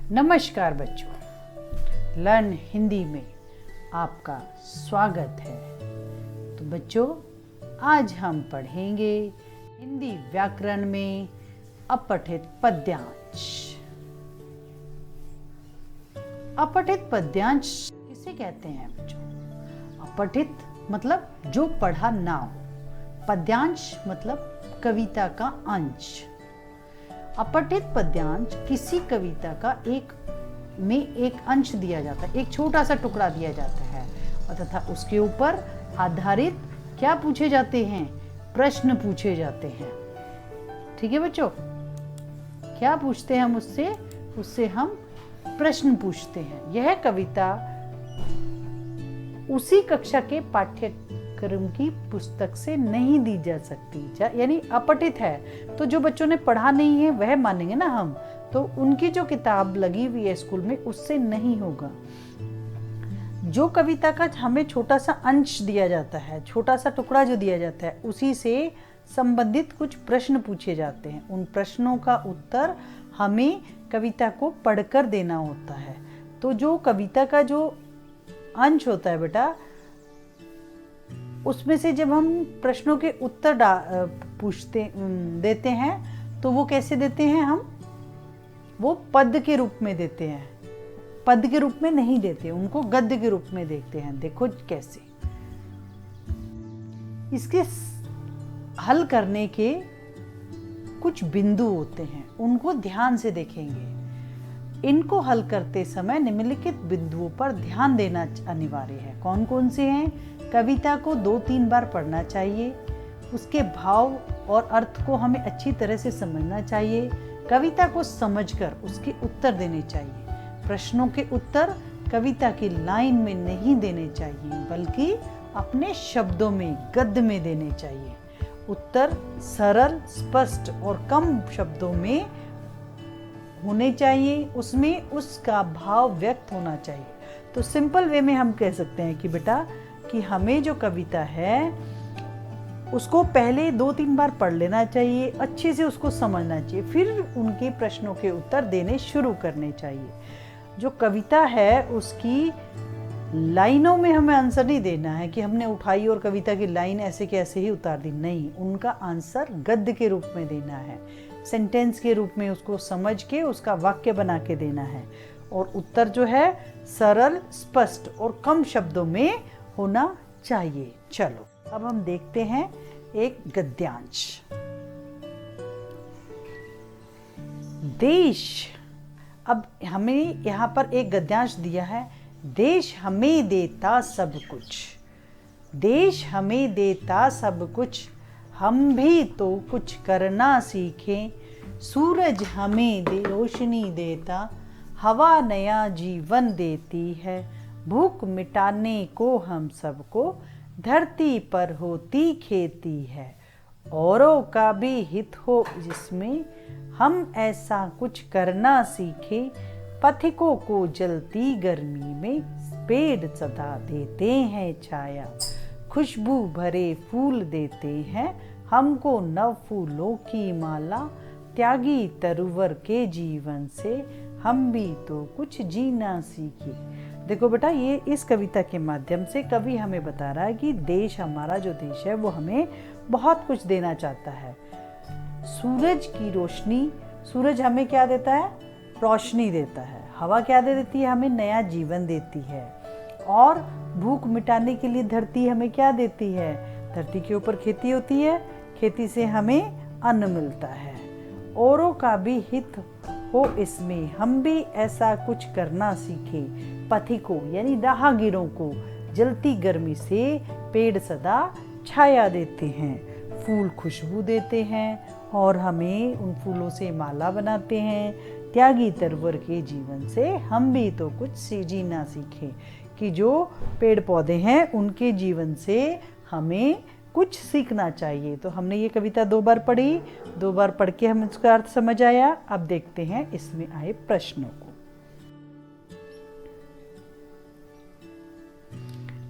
नमस्कार बच्चों, लर्न हिंदी में आपका स्वागत है। तो बच्चों, आज हम पढ़ेंगे हिंदी व्याकरण में अपठित पद्यांश। अपठित पद्यांश किसे कहते हैं बच्चों? अपठित मतलब जो पढ़ा ना हो, पद्यांश मतलब कविता का अंश। अपठित पद्यांश किसी कविता का एक अंश दिया जाता है, एक छोटा सा टुकड़ा दिया जाता है और तथा उसके ऊपर आधारित क्या पूछे जाते हैं? प्रश्न पूछे जाते हैं। ठीक है बच्चों, क्या पूछते हैं हम उससे हम प्रश्न पूछते हैं। यह कविता उसी कक्षा के पाठ्यक्रम की पुस्तक से नहीं दी जा सकती, यानी अपठित है तो जो बच्चों ने पढ़ा नहीं है वह मानेंगे ना हम, तो उनकी जो किताब लगी हुई है स्कूल में उससे नहीं होगा। जो कविता का हमें छोटा सा अंश दिया जाता है, छोटा सा टुकड़ा जो दिया जाता है, उसी से संबंधित कुछ प्रश्न पूछे जाते हैं। उन प्रश्नों का उत्तर हमें कविता को पढ़कर देना होता है। तो जो कविता का जो अंश होता है बेटा, उसमें से जब हम प्रश्नों के उत्तर देते हैं तो वो कैसे देते हैं? हम वो पद्य के रूप में देते हैं, पद्य के रूप में नहीं देते, उनको गद्य के रूप में देखते हैं। देखो कैसे। इसके हल करने के कुछ बिंदु होते हैं, उनको ध्यान से देखेंगे। इनको हल करते समय निम्नलिखित बिंदुओं पर ध्यान देना अनिवार्य है। कौन कौन से हैं? कविता को 2-3 बार पढ़ना चाहिए, उसके भाव और अर्थ को हमें अच्छी तरह से समझना चाहिए, कविता को समझकर उसके उत्तर देने चाहिए। प्रश्नों के उत्तर कविता की लाइन में नहीं देने चाहिए, बल्कि अपने शब्दों में, गद्य में देने चाहिए। उत्तर सरल, स्पष्ट और कम शब्दों में होने चाहिए, उसमें उसका भाव व्यक्त होना चाहिए। तो सिंपल वे में हम कह सकते हैं कि बेटा कि हमें जो कविता है उसको पहले 2-3 बार पढ़ लेना चाहिए, अच्छे से उसको समझना चाहिए, फिर उनके प्रश्नों के उत्तर देने शुरू करने चाहिए। जो कविता है उसकी लाइनों में हमें आंसर नहीं देना है कि हमने उठाई और कविता की लाइन ऐसे के ऐसे ही उतार दी, नहीं, उनका आंसर गद्य के रूप में देना है, सेंटेंस के रूप में उसको समझ के उसका वाक्य बना के देना है। और उत्तर जो है सरल, स्पष्ट और कम शब्दों में होना चाहिए। चलो अब हम देखते हैं एक गद्यांश। देश, अब हमें यहाँ पर एक गद्यांश दिया है। देश हमें देता सब कुछ, देश हमें देता सब कुछ, हम भी तो कुछ करना सीखें। सूरज हमें रोशनी देता, हवा नया जीवन देती है। भूख मिटाने को हम सबको, धरती पर होती खेती है। औरों का भी हित हो जिसमें, हम ऐसा कुछ करना सीखे। पथिकों को जलती गर्मी में, पेड़ सदा देते हैं छाया। खुशबू भरे फूल देते हैं हमको, नव फूलों की माला। त्यागी तरुवर के जीवन से, हम भी तो कुछ जीना सीखे। देखो बेटा, ये इस कविता के माध्यम से कवि हमें बता रहा है कि देश, हमारा जो देश है वो हमें बहुत कुछ देना चाहता है। सूरज की रोशनी, सूरज हमें क्या देता है? रोशनी देता है। हवा क्या दे देती है? हमें नया जीवन देती है। और भूख मिटाने के लिए धरती हमें क्या देती है? धरती के ऊपर खेती होती है, खेती से हमें अन्न मिलता है। औरों का भी हित हो इसमें, हम भी ऐसा कुछ करना सीखे। पथिकों यानी राहगीरों को जलती गर्मी से पेड़ सदा छाया देते हैं, फूल खुशबू देते हैं और हमें उन फूलों से माला बनाते हैं। त्यागी तरवर के जीवन से, हम भी तो कुछ जीना सीखें, कि जो पेड़ पौधे हैं उनके जीवन से हमें कुछ सीखना चाहिए। तो हमने ये कविता 2 बार पढ़ी, 2 बार पढ़ के हमें उसका अर्थ समझ आया। अब देखते हैं इसमें आए प्रश्नों को।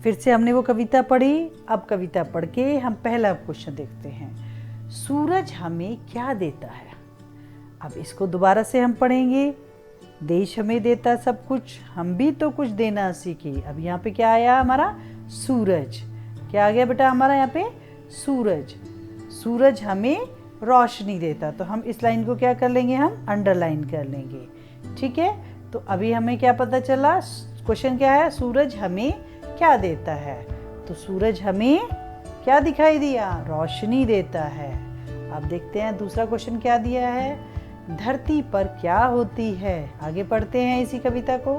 फिर से हमने वो कविता पढ़ी, अब कविता पढ़ के हम पहला क्वेश्चन देखते हैं। सूरज हमें क्या देता है? अब इसको दोबारा से हम पढ़ेंगे। देश हमें देता सब कुछ, हम भी तो कुछ देना सीखे। अब यहाँ पे क्या आया हमारा? सूरज। क्या आ गया बेटा हमारा यहाँ पे? सूरज। सूरज हमें रोशनी देता, तो हम इस लाइन को क्या कर लेंगे? हम अंडरलाइन कर लेंगे। ठीक है, तो अभी हमें क्या पता चला? क्वेश्चन क्या है? सूरज हमें क्या देता है? तो सूरज हमें क्या दिखाई दिया? रोशनी देता है। अब देखते हैं दूसरा क्वेश्चन क्या दिया है। धरती पर क्या होती है? आगे पढ़ते हैं इसी कविता को।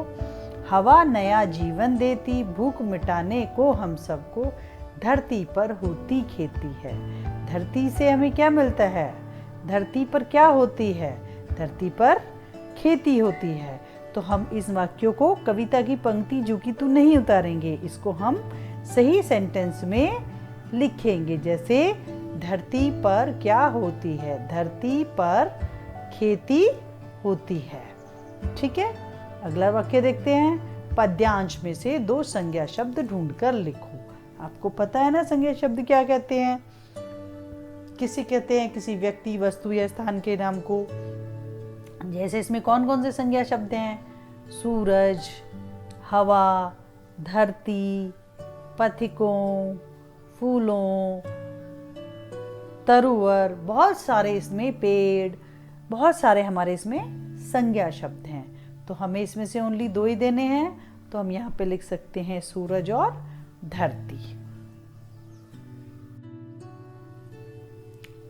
हवा नया जीवन देती, भूख मिटाने को हम सबको, धरती पर होती खेती है। धरती से हमें क्या मिलता है? धरती पर क्या होती है? धरती पर खेती होती है। तो हम इस वाक्यों को कविता की पंक्ति जो कि तू नहीं उतारेंगे, इसको हम सही सेंटेंस में लिखेंगे। जैसे धरती पर क्या होती है? धरती पर खेती होती है। ठीक है, अगला वाक्य देखते हैं। पद्यांश में से 2 संज्ञा शब्द ढूंढकर लिखो। आपको पता है ना संज्ञा शब्द क्या कहते हैं? किसी कहते हैं किसी व्यक्ति, वस्तु या स्थान के नाम को। जैसे इसमें कौन कौन से संज्ञा शब्द हैं? सूरज, हवा, धरती, पथिकों, फूलों, तरुवर, बहुत सारे इसमें, पेड़, बहुत सारे हमारे इसमें संज्ञा शब्द हैं। तो हमें इसमें से ओनली 2 ही देने हैं, तो हम यहाँ पे लिख सकते हैं सूरज और धरती।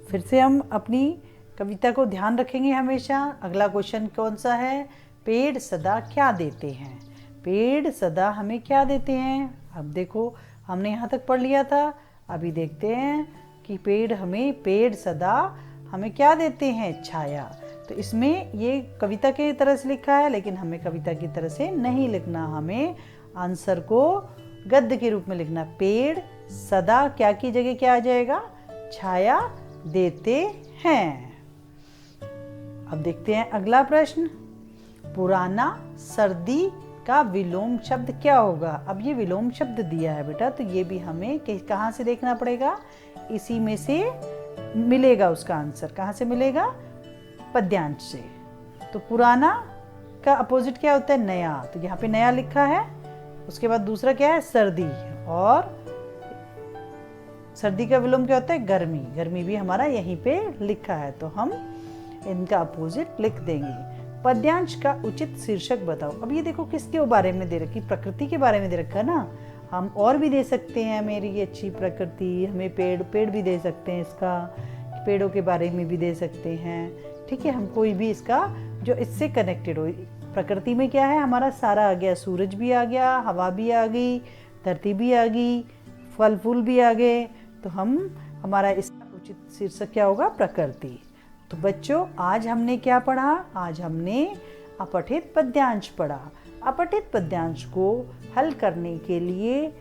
फिर से हम अपनी कविता को ध्यान रखेंगे हमेशा। अगला क्वेश्चन कौन सा है? पेड़ सदा क्या देते हैं? पेड़ सदा हमें क्या देते हैं? अब देखो, हमने यहाँ तक पढ़ लिया था। अभी देखते हैं कि पेड़ सदा हमें क्या देते हैं? छाया। तो इसमें ये कविता की तरह से लिखा है, लेकिन हमें कविता की तरह से नहीं लिखना, हमें आंसर को गद्य के रूप में लिखना। पेड़ सदा क्या की जगह क्या आ जाएगा? छाया देते हैं। अब देखते हैं अगला प्रश्न। पुराना सर्दी का विलोम शब्द क्या होगा? अब ये विलोम शब्द दिया है बेटा, तो ये भी हमें कहाँ से देखना पड़ेगा? इसी में से मिलेगा उसका आंसर। कहाँ से मिलेगा? पद्यांश से। तो पुराना का अपोजिट क्या होता है? नया। तो यहाँ पे नया लिखा है। उसके बाद दूसरा क्या है? सर्दी। और सर्दी का विलोम क्या होता है? गर्मी। गर्मी भी हमारा यहीं पे लिखा है, तो हम इनका अपोजिट लिख देंगे। पद्यांश का उचित शीर्षक बताओ। अब ये देखो किसके बारे में दे रखी? प्रकृति के बारे में दे रखा है ना। हम और भी दे सकते हैं, मेरी अच्छी प्रकृति, हमें पेड़ भी दे सकते हैं, इसका पेड़ों के बारे में भी दे सकते हैं। ठीक है, हम कोई भी इसका जो इससे कनेक्टेड हो। प्रकृति में क्या है? हमारा सारा आ गया, सूरज भी आ गया, हवा भी आ गई, धरती भी आ गई, फल फूल भी आ गए। तो हमारा इसका उचित शीर्षक क्या होगा? प्रकृति। तो बच्चों, आज हमने क्या पढ़ा? आज हमने अपठित पद्यांश पढ़ा। अपठित पद्यांश को हल करने के लिए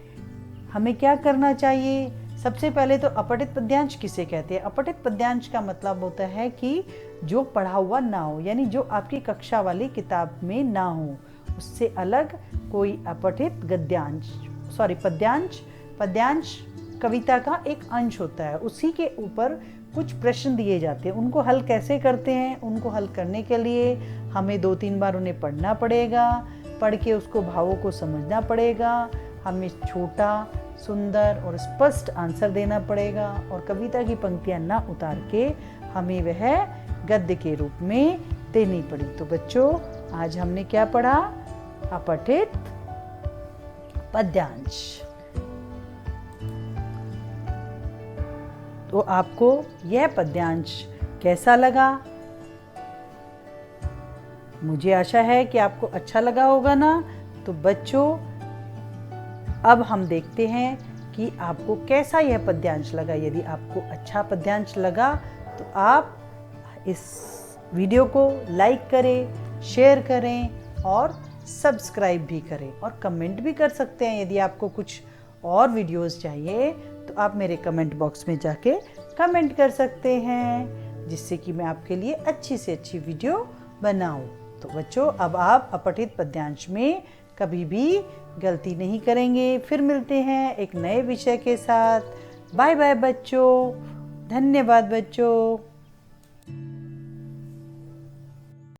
हमें क्या करना चाहिए? सबसे पहले तो अपठित पद्यांश किसे कहते हैं? अपठित पद्यांश का मतलब होता है कि जो पढ़ा हुआ ना हो, यानी जो आपकी कक्षा वाली किताब में ना हो, उससे अलग कोई अपठित पद्यांश कविता का एक अंश होता है। उसी के ऊपर कुछ प्रश्न दिए जाते हैं। उनको हल कैसे करते हैं? उनको हल करने के लिए हमें 2-3 बार उन्हें पढ़ना पड़ेगा, पढ़ के उसको भावों को समझना पड़ेगा, हमें छोटा, सुंदर और स्पष्ट आंसर देना पड़ेगा, और कविता की पंक्तियां ना उतार के हमें वह गद्य के रूप में देनी पड़ी। तो बच्चों, आज हमने क्या पढ़ा? अपठित पद्यांश। तो आपको यह पद्यांश कैसा लगा? मुझे आशा है कि आपको अच्छा लगा होगा ना। तो बच्चों, अब हम देखते हैं कि आपको कैसा यह पद्यांश लगा। यदि आपको अच्छा पद्यांश लगा तो आप इस वीडियो को लाइक करें, शेयर करें और सब्सक्राइब भी करें, और कमेंट भी कर सकते हैं। यदि आपको कुछ और वीडियोस चाहिए तो आप मेरे कमेंट बॉक्स में जाके कमेंट कर सकते हैं, जिससे कि मैं आपके लिए अच्छी से अच्छी वीडियो बनाऊं। तो बच्चों, अब आप अपठित पद्यांश में कभी भी गलती नहीं करेंगे। फिर मिलते हैं एक नए विषय के साथ। बाय बाय बच्चों। धन्यवाद बच्चों।